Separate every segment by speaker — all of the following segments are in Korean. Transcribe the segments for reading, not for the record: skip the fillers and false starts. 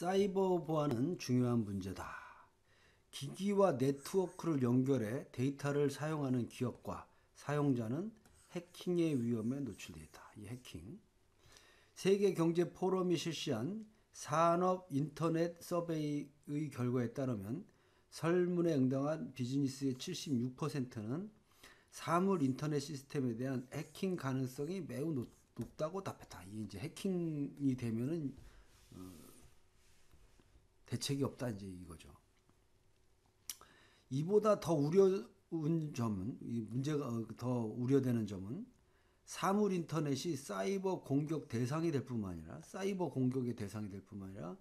Speaker 1: 사이버 보안은 중요한 문제다. 기기와 네트워크를 연결해 데이터를 사용하는 기업과 사용자는 해킹의 위험에 노출되어 있다. 이 해킹. 세계 경제 포럼이 실시한 산업 인터넷 서베이의 결과에 따르면 설문에 응답한 비즈니스의 76%는 사물 인터넷 시스템에 대한 해킹 가능성이 매우 높다고 답했다. 이게 이제 해킹이 되면은 대책이 없다 이제 이거죠. 이보다 더 우려운 점은 이 문제가 더 우려되는 점은 사물 인터넷이 사이버 공격 대상이 될 뿐만 아니라 사이버 공격의 대상이 될 뿐만 아니라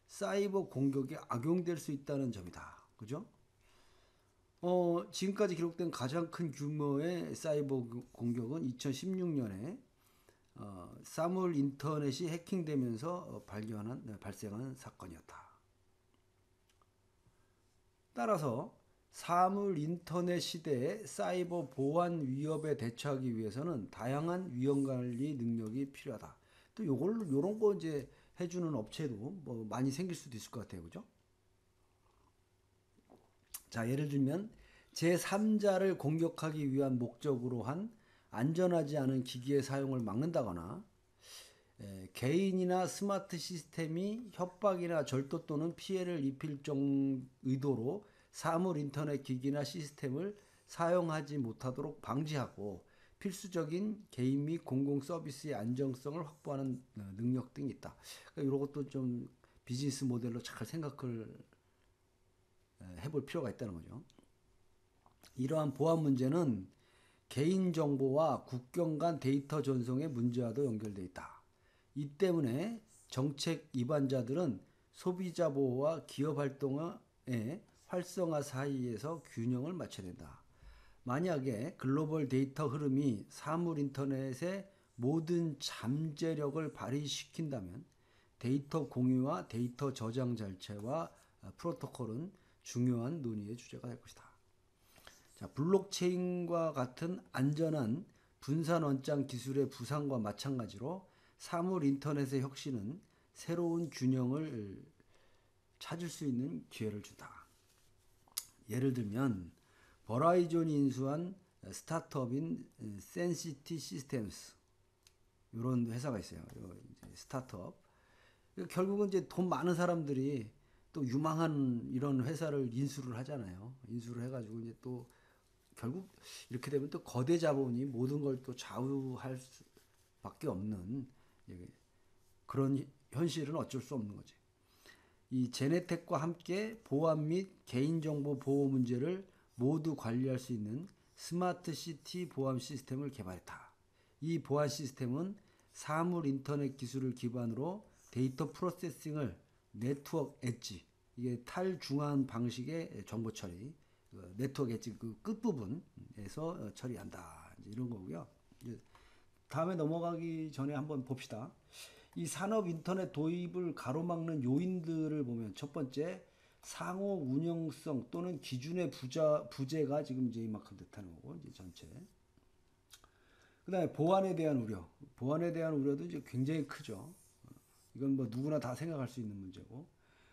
Speaker 1: 사이버 공격에 악용될 수 있다는 점이다. 그죠? 지금까지 기록된 가장 큰 규모의 사이버 공격은 2016년에 사물 인터넷이 해킹되면서 발생한 사건이었다. 따라서 사물 인터넷 시대의 사이버 보안 위협에 대처하기 위해서는 다양한 위험 관리 능력이 필요하다. 또 요런 거 이제 해주는 업체도 뭐 많이 생길 수도 있을 것 같아요. 그죠? 자, 예를 들면 제3자를 공격하기 위한 목적으로 한 안전하지 않은 기기의 사용을 막는다거나 개인이나 스마트 시스템이 협박이나 절도 또는 피해를 입힐 의도로 사물 인터넷 기기나 시스템을 사용하지 못하도록 방지하고 필수적인 개인 및 공공 서비스의 안정성을 확보하는 능력 등이 있다. 그러니까 이런 것도 좀 비즈니스 모델로 잘 생각을 해볼 필요가 있다는 거죠. 이러한 보안 문제는 개인정보와 국경 간 데이터 전송의 문제와도 연결되어 있다. 이 때문에 정책 위반자들은 소비자 보호와 기업 활동의 활성화 사이에서 균형을 맞춰야 된다. 만약에 글로벌 데이터 흐름이 사물 인터넷의 모든 잠재력을 발휘시킨다면 데이터 공유와 데이터 저장 절차와 프로토콜은 중요한 논의의 주제가 될 것이다. 자, 블록체인과 같은 안전한 분산 원장 기술의 부상과 마찬가지로 사물 인터넷의 혁신은 새로운 균형을 찾을 수 있는 기회를 준다. 예를 들면 버라이전이 인수한 스타트업인 센시티 시스템스 이런 회사가 있어요. 스타트업. 결국은 이제 돈 많은 사람들이 또 유망한 이런 회사를 인수를 하잖아요. 인수를 해가지고 이제 또 결국 이렇게 되면 또 거대 자본이 모든 걸 또 좌우할 수밖에 없는 그런 현실은 어쩔 수 없는 거지. 이 제네텍과 함께 보안 및 개인정보 보호 문제를 모두 관리할 수 있는 스마트 시티 보안 시스템을 개발했다. 이 보안 시스템은 사물 인터넷 기술을 기반으로 데이터 프로세싱을 네트워크 엣지, 이게 탈중앙 방식의 정보 처리, 네트워크 엣지 그 끝부분에서 처리한다. 이런 거고요. 다음에 넘어가기 전에 한번 봅시다. 이 산업 인터넷 도입을 가로막는 요인들을 보면 첫 번째 상호 운영성 또는 기준의 부재가 지금 이제 이만큼 됐다는 거고 이제 전체. 그다음에 보안에 대한 우려. 보안에 대한 우려도 이제 굉장히 크죠. 이건 뭐 누구나 다 생각할 수 있는 문제고.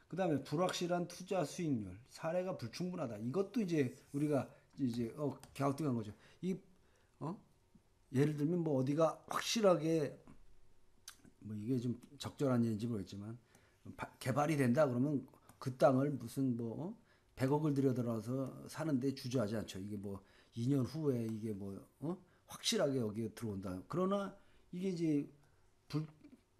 Speaker 1: 그다음에 불확실한 투자 수익률, 사례가 불충분하다. 이것도 이제 우리가 이제 갸우뚱한 거죠. 예를 들면 뭐 어디가 확실하게 뭐 이게 좀 적절한 얘기인지 모르겠지만 개발이 된다 그러면 그 땅을 무슨 뭐 100억을 들여들어서 사는데 주저하지 않죠. 이게 뭐 2년 후에 이게 뭐 확실하게 여기에 들어온다. 그러나 이게 이제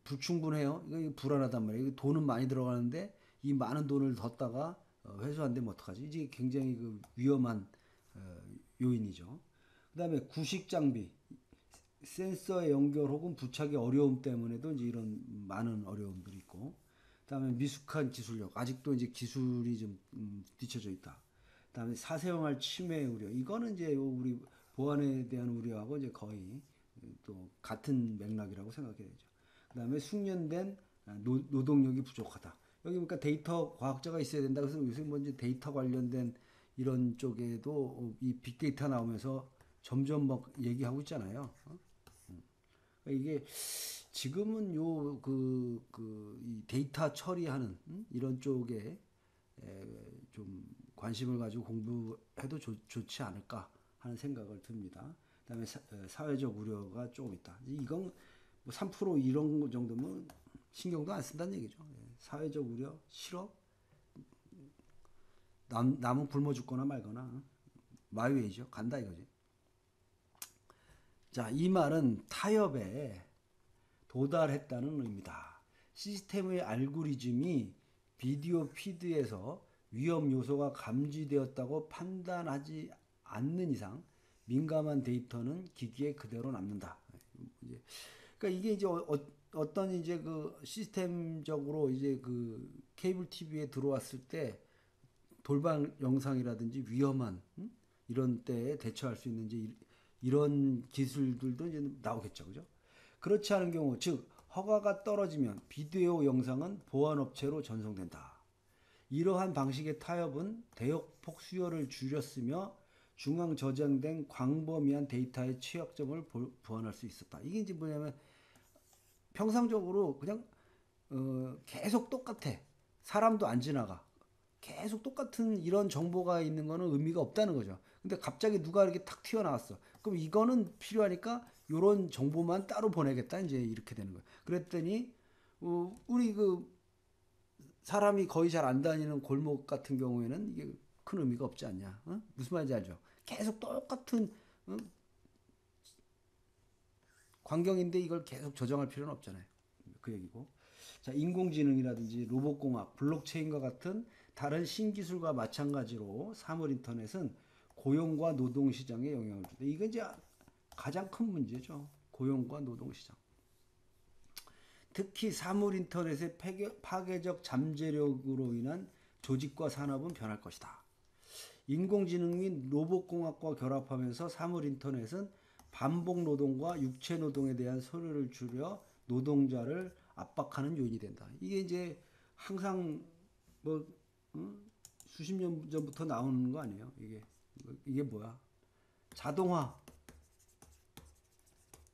Speaker 1: 불충분해요. 이거 불안하단 말이에요. 돈은 많이 들어가는데 이 많은 돈을 뒀다가 회수 안 되면 어떡하지? 이제 굉장히 그 위험한 요인이죠. 그다음에 구식 장비, 센서의 연결 혹은 부착의 어려움 때문에도 이제 이런 많은 어려움들이 있고, 그다음에 미숙한 기술력, 아직도 이제 기술이 좀 뒤처져 있다. 그다음에 사생활 침해 우려, 이거는 이제 우리 보안에 대한 우려하고 이제 거의 또 같은 맥락이라고 생각해야 되죠. 그다음에 숙련된 노동력이 부족하다. 여기 보니까 데이터 과학자가 있어야 된다. 그래서 요새 뭐 이제 데이터 관련된 이런 쪽에도 이 빅데이터 나오면서 점점 막 얘기하고 있잖아요. 이게 지금은 이 데이터 처리하는 이런 쪽에 좀 관심을 가지고 공부해도 좋지 않을까 하는 생각을 듭니다. 그다음에 사회적 우려가 조금 있다. 이건 뭐 3% 이런 정도면 신경도 안 쓴다는 얘기죠. 사회적 우려 싫어? 남은 굶어 죽거나 말거나 마이웨이죠. 간다 이거지. 자, 이 말은 타협에 도달했다는 의미다. 시스템의 알고리즘이 비디오 피드에서 위험 요소가 감지되었다고 판단하지 않는 이상 민감한 데이터는 기기에 그대로 남는다. 그러니까 이게 이제 어떤 이제 그 시스템적으로 이제 그 케이블 TV에 들어왔을 때 돌발 영상이라든지 위험한 이런 때에 대처할 수 있는 이제 이런 기술들도 이제 나오겠죠, 그죠? 그렇지 않은 경우, 즉 허가가 떨어지면 비디오 영상은 보안업체로 전송된다. 이러한 방식의 타협은 대역폭 수요를 줄였으며 중앙 저장된 광범위한 데이터의 취약점을 보완할 수 있었다. 이게 이제 뭐냐면 평상적으로 그냥 계속 똑같아. 사람도 안 지나가. 계속 똑같은 이런 정보가 있는 거는 의미가 없다는 거죠. 근데 갑자기 누가 이렇게 탁 튀어나왔어. 그럼 이거는 필요하니까 요런 정보만 따로 보내겠다. 이제 이렇게 되는 거예요. 그랬더니 우리 그 사람이 거의 잘 안 다니는 골목 같은 경우에는 이게 큰 의미가 없지 않냐. 어? 무슨 말인지 알죠? 계속 똑같은 광경인데 이걸 계속 조정할 필요는 없잖아요. 그 얘기고. 자, 인공지능이라든지 로봇공학, 블록체인과 같은 다른 신기술과 마찬가지로 사물 인터넷은 고용과 노동 시장에 영향을 준다. 이게 이제 가장 큰 문제죠. 고용과 노동 시장. 특히 사물 인터넷의 파괴적 잠재력으로 인한 조직과 산업은 변할 것이다. 인공지능 및 로봇공학과 결합하면서 사물 인터넷은 반복 노동과 육체 노동에 대한 소요를 줄여 노동자를 압박하는 요인이 된다. 이게 이제 항상 뭐 수십 년 전부터 나오는 거 아니에요? 이게 뭐야? 자동화,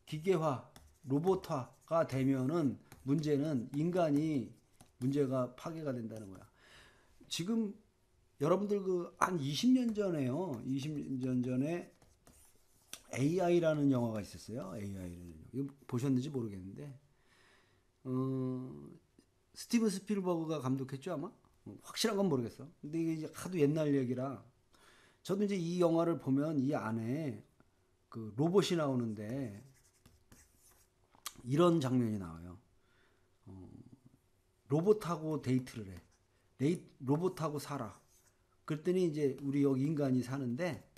Speaker 1: 기계화, 로봇화가 되면은 문제는 인간이 문제가 파괴가 된다는 거야. 지금 여러분들 그 한 20년 전에요. 20년 전에 AI라는 영화가 있었어요. AI라는 이거 보셨는지 모르겠는데 스티븐 스필버그가 감독했죠 아마? 확실한 건 모르겠어. 근데 이게 이제 하도 옛날 얘기라 저도 이제 이 영화를 보면 이 안에 그 로봇이 나오는데 이런 장면이 나와요. 로봇하고 데이트를 해. 로봇하고 살아. 그랬더니 이제 우리 여기 인간이 사는데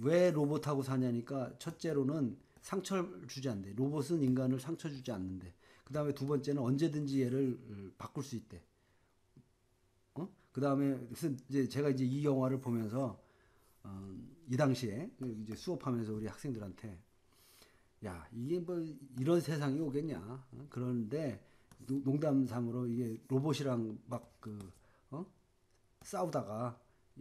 Speaker 1: 왜 로봇하고 사냐니까 첫째로는 상처를 주지 않는데 로봇은 인간을 상처 주지 않는데 그 다음에 두 번째는 언제든지 얘를 바꿀 수 있대. 그 다음에 이제 제가 이제 이 영화를 보면서 이 당시에 이제 수업하면서 우리 학생들한테 야 이게 뭐 이런 세상이 오겠냐. 그런데 농담 삼으로 이게 로봇이랑 막 싸우다가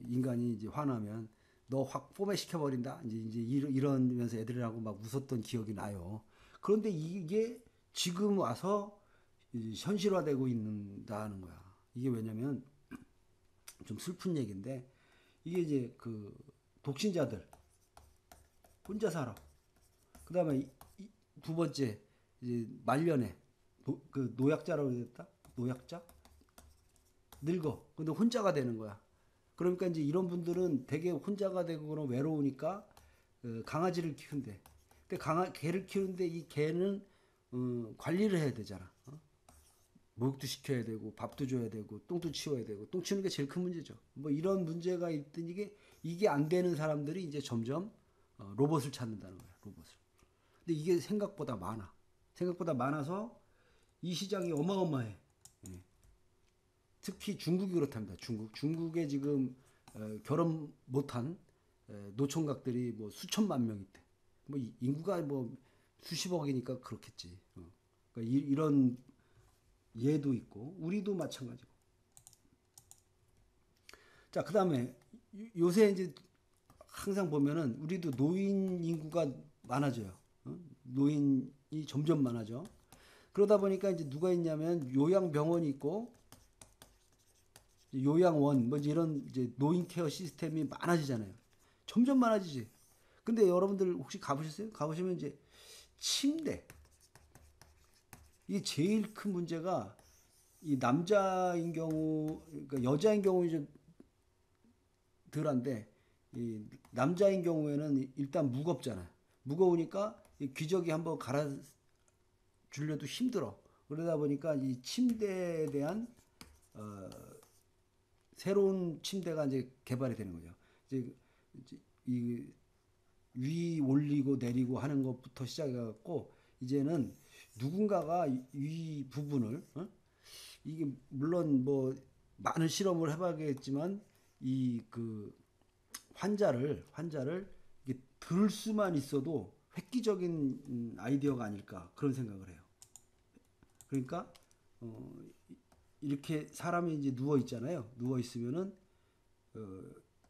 Speaker 1: 인간이 이제 화나면 너 확 포맷시켜 버린다. 이제 이러면서 애들이라고 막 웃었던 기억이 나요. 그런데 이게 지금 와서 현실화되고 있다는 거야. 이게 왜냐면 좀 슬픈 얘기인데 이게 이제 그 독신자들 혼자 살아. 그다음에 두 번째 이제 말년에 그 노약자라고 그랬다. 노약자 늙어. 근데 혼자가 되는 거야. 그러니까 이제 이런 분들은 되게 혼자가 되고 그런 외로우니까 강아지를 키운대. 근데 개를 키우는데 이 개는 관리를 해야 되잖아. 목욕도 시켜야 되고 밥도 줘야 되고 똥도 치워야 되고 똥 치우는 게 제일 큰 문제죠. 뭐 이런 문제가 있든 이게 안 되는 사람들이 이제 점점 로봇을 찾는다는 거야. 로봇을. 근데 이게 생각보다 많아. 생각보다 많아서 이 시장이 어마어마해. 특히 중국이 그렇답니다. 중국에 지금 결혼 못한 노총각들이 뭐 수천만 명 있대. 뭐 인구가 뭐 수십억이니까 그렇겠지. 그러니까 이런 예도 있고 우리도 마찬가지고. 자, 그다음에 요새 이제 항상 보면은 우리도 노인 인구가 많아져요. 노인 점점 많아져. 그러다 보니까 이제 누가 있냐면 요양병원이 있고 요양원 뭐 이런 이제 노인 케어 시스템이 많아지잖아요. 점점 많아지지. 근데 여러분들 혹시 가보셨어요? 가보시면 이제 침대, 이게 제일 큰 문제가 이 남자인 경우, 그러니까 여자인 경우는 좀 덜한데 이 남자인 경우에는 일단 무겁잖아요. 무거우니까 이 기저귀 한번 갈아 줄려도 힘들어. 그러다 보니까 이 침대에 대한 어, 새로운 침대가 이제 개발이 되는 거죠. 이제 이 위 올리고 내리고 하는 것부터 시작해갖고 이제는 누군가가 위 부분을 이게 물론 뭐 많은 실험을 해봐야겠지만 이 그 환자를 이게 들을 수만 있어도 획기적인 아이디어가 아닐까 그런 생각을 해요. 그러니까 어, 이렇게 사람이 이제 누워 있잖아요. 누워 있으면은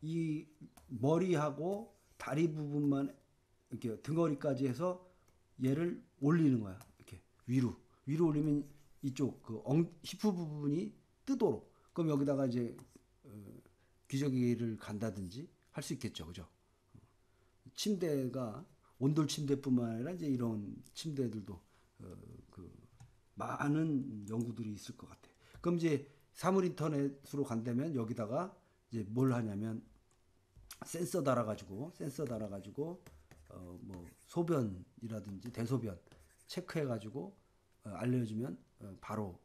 Speaker 1: 이 머리하고 다리 부분만 이렇게 등허리까지 해서 얘를 올리는 거야. 이렇게 위로 올리면 이쪽 그 히프 부분이 뜨도록. 그럼 여기다가 이제 기저귀를 간다든지 할 수 있겠죠, 그죠? 침대가 온돌 침대뿐만 아니라 이제 이런 침대들도 그 많은 연구들이 있을 것 같아. 그럼 이제 사물 인터넷으로 간다면 여기다가 이제 뭘 하냐면 센서 달아가지고 뭐 소변이라든지 대소변 체크해가지고 알려주면 바로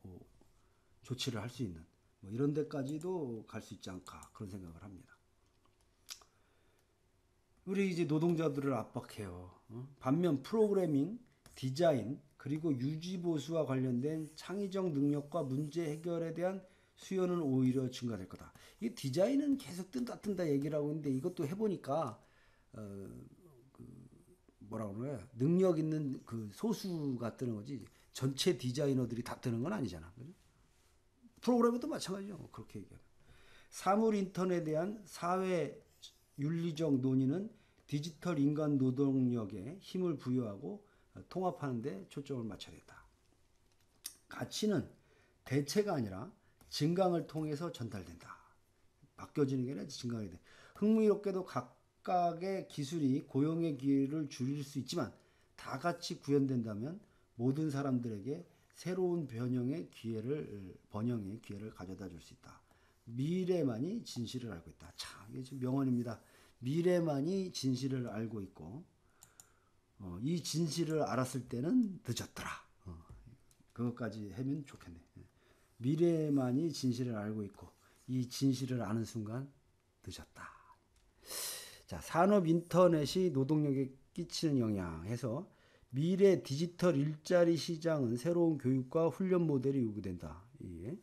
Speaker 1: 조치를 할 수 있는 뭐 이런 데까지도 갈 수 있지 않을까 그런 생각을 합니다. 우리 이제 노동자들을 압박해요. 반면 프로그래밍, 디자인, 그리고 유지 보수와 관련된 창의적 능력과 문제 해결에 대한 수요는 오히려 증가될 거다. 이 디자인은 계속 뜬다 얘기를 하고 있는데 이것도 해보니까 뭐라 그러냐 능력 있는 그 소수가 뜨는 거지 전체 디자이너들이 다 뜨는 건 아니잖아. 그죠? 프로그래머도 마찬가지죠. 그렇게 얘기하면. 사물 인터넷에 대한 사회 윤리적 논의는 디지털 인간 노동력에 힘을 부여하고 통합하는 데 초점을 맞춰야겠다. 가치는 대체가 아니라 증강을 통해서 전달된다. 바뀌어지는 게 아니라 증강이 돼. 흥미롭게도 각각의 기술이 고용의 기회를 줄일 수 있지만 다 같이 구현된다면 모든 사람들에게 새로운 번영의 기회를 가져다 줄 수 있다. 미래만이 진실을 알고 있다. 참, 이게 지금 명언입니다. 미래만이 진실을 알고 있고, 이 진실을 알았을 때는 늦었더라. 그것까지 하면 좋겠네. 미래만이 진실을 알고 있고, 이 진실을 아는 순간 늦었다. 자, 산업 인터넷이 노동력에 끼치는 영향 해서 미래 디지털 일자리 시장은 새로운 교육과 훈련 모델이 요구된다. 예.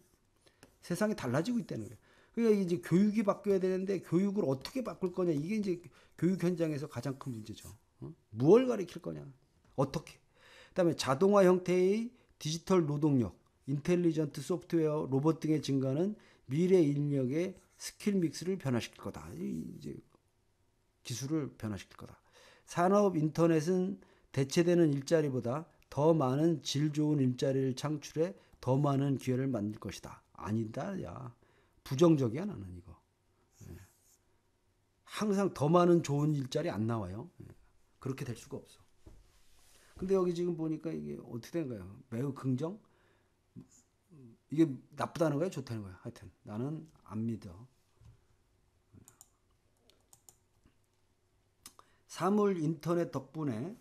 Speaker 1: 세상이 달라지고 있다는 거예요. 그러니까 이제 교육이 바뀌어야 되는데 교육을 어떻게 바꿀 거냐 이게 이제 교육 현장에서 가장 큰 문제죠. 무엇을 가르칠 거냐, 어떻게. 그다음에 자동화 형태의 디지털 노동력, 인텔리전트 소프트웨어, 로봇 등의 증가는 미래 인력의 스킬 믹스를 변화시킬 거다. 이제 기술을 변화시킬 거다. 산업 인터넷은 대체되는 일자리보다 더 많은 질 좋은 일자리를 창출해 더 많은 기회를 만들 것이다. 아니다, 야. 부정적이야, 나는 이거. 항상 더 많은 좋은 일자리 안 나와요. 그렇게 될 수가 없어. 근데 여기 지금 보니까 이게 어떻게 된 거예요? 매우 긍정? 이게 나쁘다는 거야? 좋다는 거야? 하여튼 나는 안 믿어. 사물 인터넷 덕분에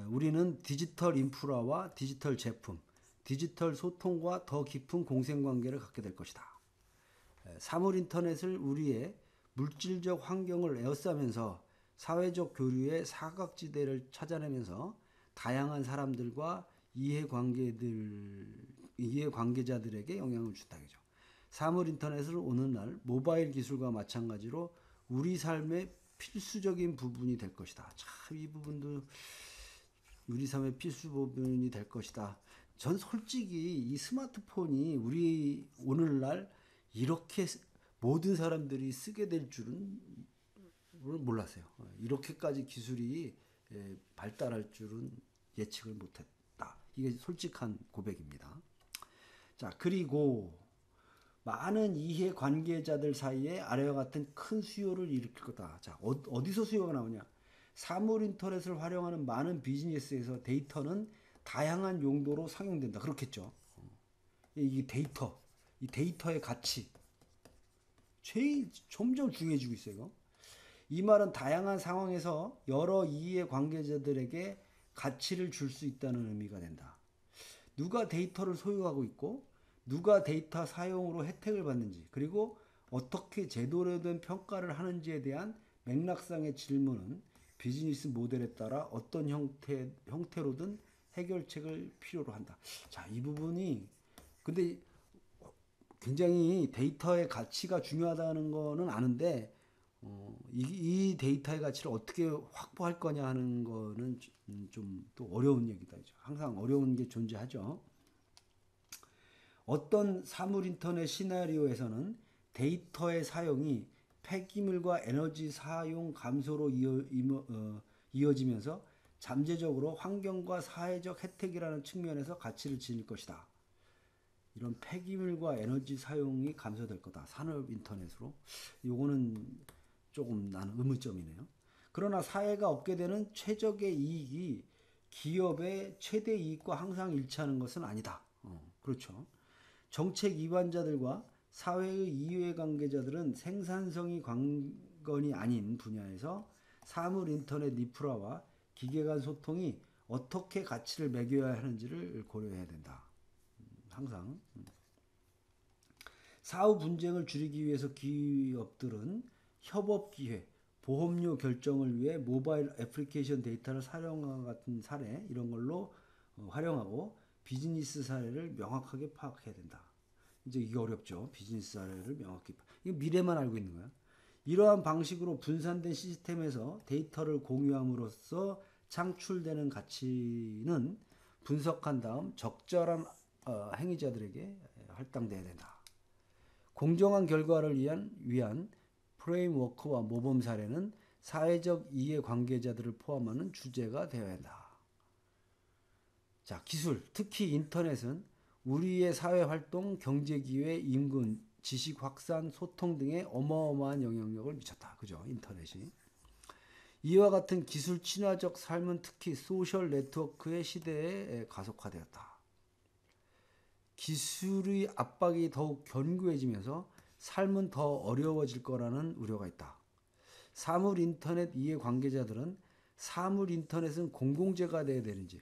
Speaker 1: 우리는 디지털 인프라와 디지털 제품, 디지털 소통과 더 깊은 공생관계를 갖게 될 것이다. 사물 인터넷을 우리의 물질적 환경을 에워싸면서 사회적 교류의 사각지대를 찾아내면서 다양한 사람들과 이해관계자들에게 영향을 준다. 사물 인터넷을 오늘날 모바일 기술과 마찬가지로 우리 삶의 필수적인 부분이 될 것이다. 참, 이 부분도 우리 삶의 필수 부분이 될 것이다. 전 솔직히 이 스마트폰이 우리 오늘날 이렇게 모든 사람들이 쓰게 될 줄은 몰랐어요. 이렇게까지 기술이 발달할 줄은 예측을 못했다. 이게 솔직한 고백입니다. 자, 그리고 많은 이해 관계자들 사이에 아래와 같은 큰 수요를 일으킬 거다. 자, 어디서 수요가 나오냐? 사물 인터넷을 활용하는 많은 비즈니스에서 데이터는 다양한 용도로 상용된다. 그렇겠죠. 이 데이터의 가치 점점 중요해지고 있어요. 이거. 이 말은 다양한 상황에서 여러 이해 관계자들에게 가치를 줄 수 있다는 의미가 된다. 누가 데이터를 소유하고 있고 누가 데이터 사용으로 혜택을 받는지 그리고 어떻게 제도로 된 평가를 하는지에 대한 맥락상의 질문은 비즈니스 모델에 따라 어떤 형태로든 해결책을 필요로 한다. 자, 이 부분이 근데 굉장히 데이터의 가치가 중요하다는 거는 아는데 이 데이터의 가치를 어떻게 확보할 거냐 하는 거는 좀 또 어려운 얘기다. 항상 어려운 게 존재하죠. 어떤 사물 인터넷 시나리오에서는 데이터의 사용이 폐기물과 에너지 사용 감소로 이어지면서 잠재적으로 환경과 사회적 혜택이라는 측면에서 가치를 지닐 것이다. 이런 폐기물과 에너지 사용이 감소될 거다. 산업 인터넷으로. 요거는 조금 나는 의문점이네요. 그러나 사회가 얻게 되는 최적의 이익이 기업의 최대 이익과 항상 일치하는 것은 아니다. 그렇죠. 정책 위반자들과 사회의 이해관계자들은 생산성이 관건이 아닌 분야에서 사물 인터넷 인프라와 기계 간 소통이 어떻게 가치를 매겨야 하는지를 고려해야 된다. 항상 사후 분쟁을 줄이기 위해서 기업들은 협업 기회, 보험료 결정을 위해 모바일 애플리케이션 데이터를 사용하는 같은 사례 이런 걸로 활용하고 비즈니스 사례를 명확하게 파악해야 된다. 이제 이게 어렵죠. 비즈니스 사례를 명확히 이거 미래만 알고 있는 거야. 이러한 방식으로 분산된 시스템에서 데이터를 공유함으로써 창출되는 가치는 분석한 다음 적절한 행위자들에게 할당돼야 된다. 공정한 결과를 위한 프레임워크와 모범 사례는 사회적 이해 관계자들을 포함하는 주제가 되어야 한다. 자, 기술, 특히 인터넷은 우리의 사회활동, 경제기회, 인근, 지식 확산, 소통 등에 어마어마한 영향력을 미쳤다. 그죠? 인터넷이. 이와 같은 기술 친화적 삶은 특히 소셜 네트워크의 시대에 가속화되었다. 기술의 압박이 더욱 견고해지면서 삶은 더 어려워질 거라는 우려가 있다. 사물 인터넷 이해 관계자들은 사물 인터넷은 공공재가 되는지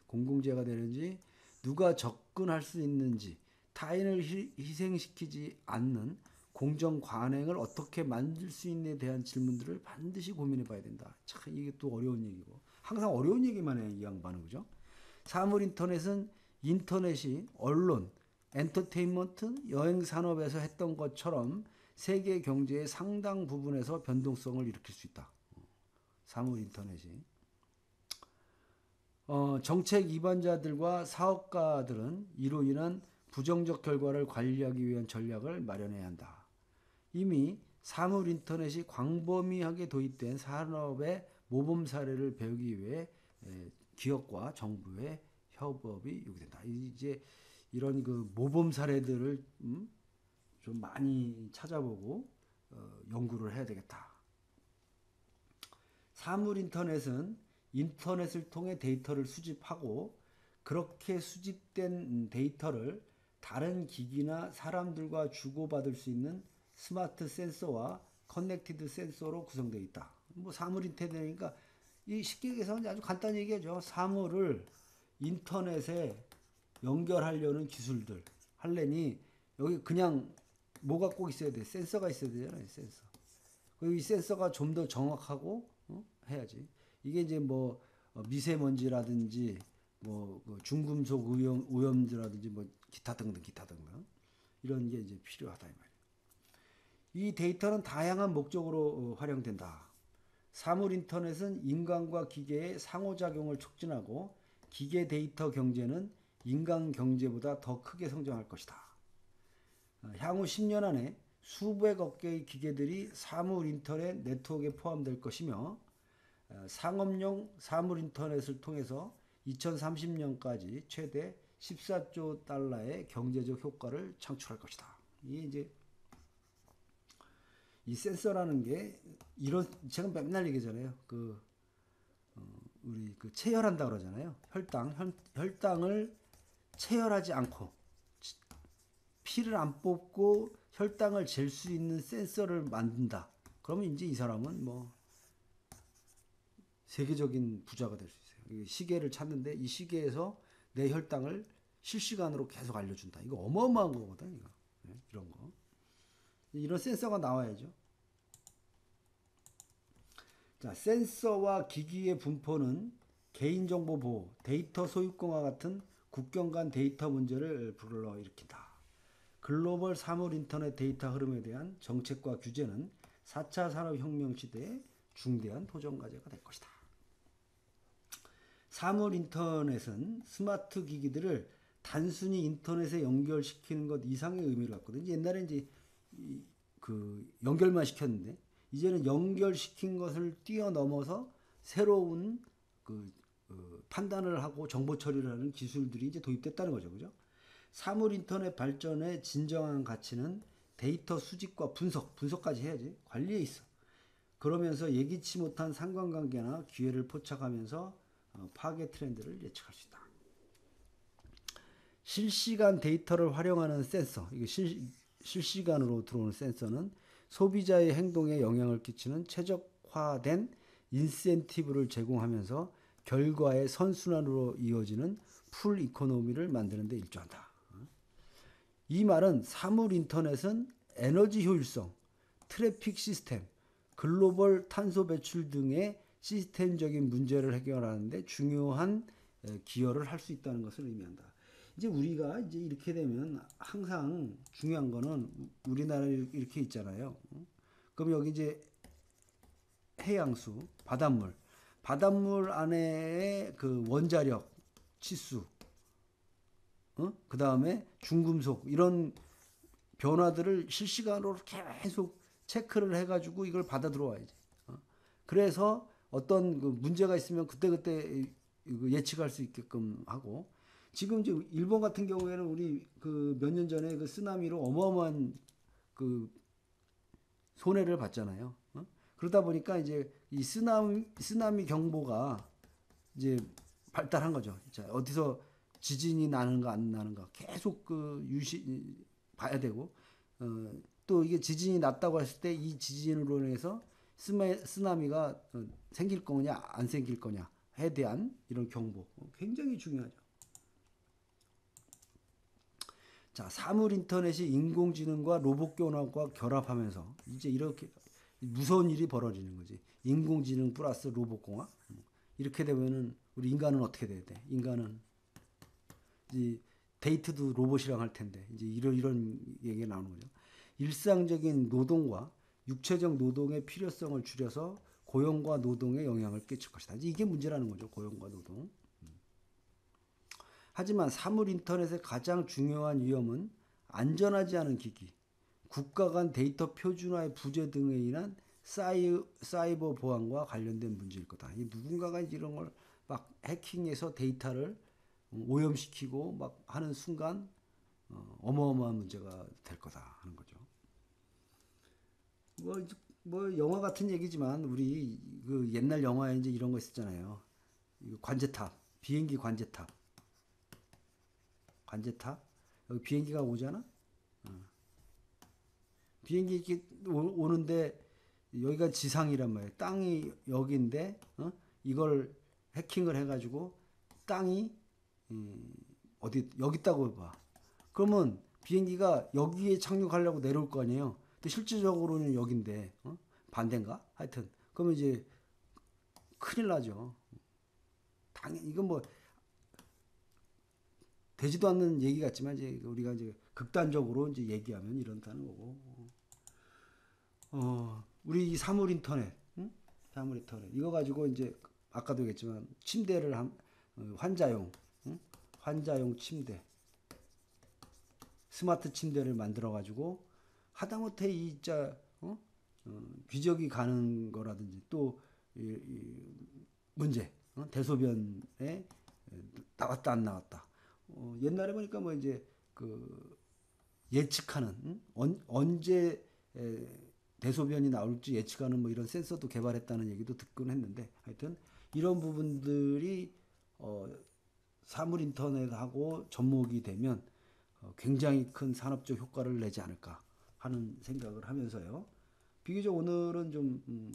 Speaker 1: 누가 접근할 수 있는지 타인을 희생시키지 않는 공정 관행을 어떻게 만들 수 있는에 대한 질문들을 반드시 고민해 봐야 된다. 참 이게 또 어려운 얘기고 항상 어려운 얘기만 해 이 양반은. 그죠? 사물 인터넷이 언론, 엔터테인먼트, 여행 산업에서 했던 것처럼 세계 경제의 상당 부분에서 변동성을 일으킬 수 있다. 사물 인터넷이. 정책 위반자들과 사업가들은 이로 인한 부정적 결과를 관리하기 위한 전략을 마련해야 한다. 이미 사물 인터넷이 광범위하게 도입된 산업의 모범 사례를 배우기 위해 기업과 정부의 협업이 요구된다. 이제 이런 그 모범 사례들을 좀 많이 찾아보고 연구를 해야 되겠다. 사물 인터넷은 인터넷을 통해 데이터를 수집하고 그렇게 수집된 데이터를 다른 기기나 사람들과 주고받을 수 있는 스마트 센서와 커넥티드 센서로 구성되어 있다. 뭐 사물 인터넷이니까 이 쉽게 얘기해서 아주 간단히 얘기하죠. 사물을 인터넷에 연결하려는 기술들 할래니 여기 그냥 뭐가 꼭 있어야 돼? 센서가 있어야 되잖아요. 센서. 그리고 이 센서가 좀 더 정확하고 해야지. 이게 이제 뭐 미세먼지라든지 뭐 중금속 오염제라든지 뭐 기타 등등 이런 게 이제 필요하다 이 말이에요. 이 데이터는 다양한 목적으로 활용된다. 사물 인터넷은 인간과 기계의 상호작용을 촉진하고 기계 데이터 경제는 인간 경제보다 더 크게 성장할 것이다. 향후 10년 안에 수백억 개의 기계들이 사물 인터넷 네트워크에 포함될 것이며 상업용 사물 인터넷을 통해서 2030년까지 최대 14조 달러의 경제적 효과를 창출할 것이다. 이게 이제 이 센서라는 게 이런 제가 맨날 얘기잖아요. 우리 체열한다 그러잖아요. 혈당을 체열하지 않고 피를 안 뽑고 혈당을 잴 수 있는 센서를 만든다. 그러면 이제 이 사람은 뭐 세계적인 부자가 될 수 있어요. 시계를 찾는데 이 시계에서 내 혈당을 실시간으로 계속 알려준다. 이거 어마어마한 거거든. 이거. 이런 거. 이런 센서가 나와야죠. 자, 센서와 기기의 분포는 개인정보 보호, 데이터 소유권과 같은 국경 간 데이터 문제를 불러일으킨다. 글로벌 사물 인터넷 데이터 흐름에 대한 정책과 규제는 4차 산업혁명 시대의 중대한 도전 과제가 될 것이다. 사물 인터넷은 스마트 기기들을 단순히 인터넷에 연결시키는 것 이상의 의미를 갖거든요. 옛날에 이제 연결만 시켰는데 이제는 연결시킨 것을 뛰어넘어서 새로운 판단을 하고 정보 처리를 하는 기술들이 이제 도입됐다는 거죠. 그죠? 사물 인터넷 발전의 진정한 가치는 데이터 수집과 분석까지 해야지. 관리에 있어. 그러면서 예기치 못한 상관관계나 기회를 포착하면서 파괴 트렌드를 예측할 수 있다. 실시간 데이터를 활용하는 센서, 이게 실시간으로 들어오는 센서는 소비자의 행동에 영향을 끼치는 최적화된 인센티브를 제공하면서 결과의 선순환으로 이어지는 풀 이코노미를 만드는 데 일조한다. 이 말은 사물 인터넷은 에너지 효율성, 트래픽 시스템, 글로벌 탄소 배출 등의 시스템적인 문제를 해결하는 데 중요한 기여를 할 수 있다는 것을 의미한다. 이제 우리가 이제 이렇게 되면 항상 중요한 거는 우리나라에 이렇게 있잖아요. 그럼 여기 이제 해양수, 바닷물 안에 원자력, 치수, 그 다음에 중금속 이런 변화들을 실시간으로 계속 체크를 해가지고 이걸 받아 들어와야지. 그래서 어떤 문제가 있으면 그때그때 예측할 수 있게끔 하고, 지금 이제 일본 같은 경우에는 우리 몇 년 전에 쓰나미로 어마어마한 손해를 봤잖아요. 그러다 보니까 이제 이 쓰나미 경보가 이제 발달한 거죠. 자, 어디서 지진이 나는가 안 나는가 계속 봐야 되고, 또 이게 지진이 났다고 했을 때 이 지진으로 인해서 쓰나미가 생길 거냐 안 생길 거냐에 대한 이런 경보 굉장히 중요하죠. 자, 사물 인터넷이 인공지능과 로봇 교환과 결합하면서 이제 이렇게 무서운 일이 벌어지는 거지. 인공지능 플러스 로봇 공학. 이렇게 되면은 우리 인간은 어떻게 돼야 돼? 인간은 이제 데이트도 로봇이랑 할 텐데 이제 이런 얘기가 나오는 거죠. 일상적인 노동과 육체적 노동의 필요성을 줄여서 고용과 노동에 영향을 끼칠 것이다. 이게 문제라는 거죠. 고용과 노동. 하지만 사물 인터넷의 가장 중요한 위험은 안전하지 않은 기기, 국가 간 데이터 표준화의 부재 등에 인한 사이버 보안과 관련된 문제일 거다. 누군가가 이런 걸 막 해킹해서 데이터를 오염시키고 막 하는 순간 어마어마한 문제가 될 거다 하는 거죠. 뭐 영화 같은 얘기지만 우리 옛날 영화에 이제 이런 거 있었잖아요. 관제탑, 비행기 관제탑. 여기 비행기가 오잖아. 비행기 이렇게 오는데 여기가 지상이란 말이에요. 땅이 여기인데 이걸 해킹을 해가지고 땅이 어디 여기 있다고 봐. 그러면 비행기가 여기에 착륙하려고 내려올 거 아니에요. 근데 실질적으로는 여긴데 반대인가? 하여튼 그러면 이제 큰일 나죠. 당연히 이건 뭐 되지도 않는 얘기 같지만 이제 우리가 이제 극단적으로 이제 얘기하면 이런다는 거고. 우리 이 사물 인터넷, 사물 인터넷 이거 가지고 이제 아까도 얘기했지만 침대를 환자용 침대, 스마트 침대를 만들어 가지고 하다못해 귀적이 가는 거라든지 또 이 문제, 대소변에 나왔다 안 나왔다. 옛날에 보니까 뭐 이제 그 예측하는 언제 대소변이 나올지 예측하는 뭐 이런 센서도 개발했다는 얘기도 듣곤 했는데 하여튼 이런 부분들이 사물 인터넷하고 접목이 되면 굉장히 큰 산업적 효과를 내지 않을까 하는 생각을 하면서요. 비교적 오늘은 좀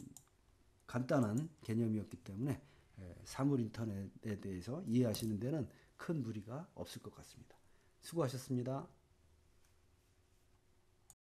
Speaker 1: 간단한 개념이었기 때문에 사물 인터넷에 대해서 이해하시는 데는 큰 무리가 없을 것 같습니다. 수고하셨습니다.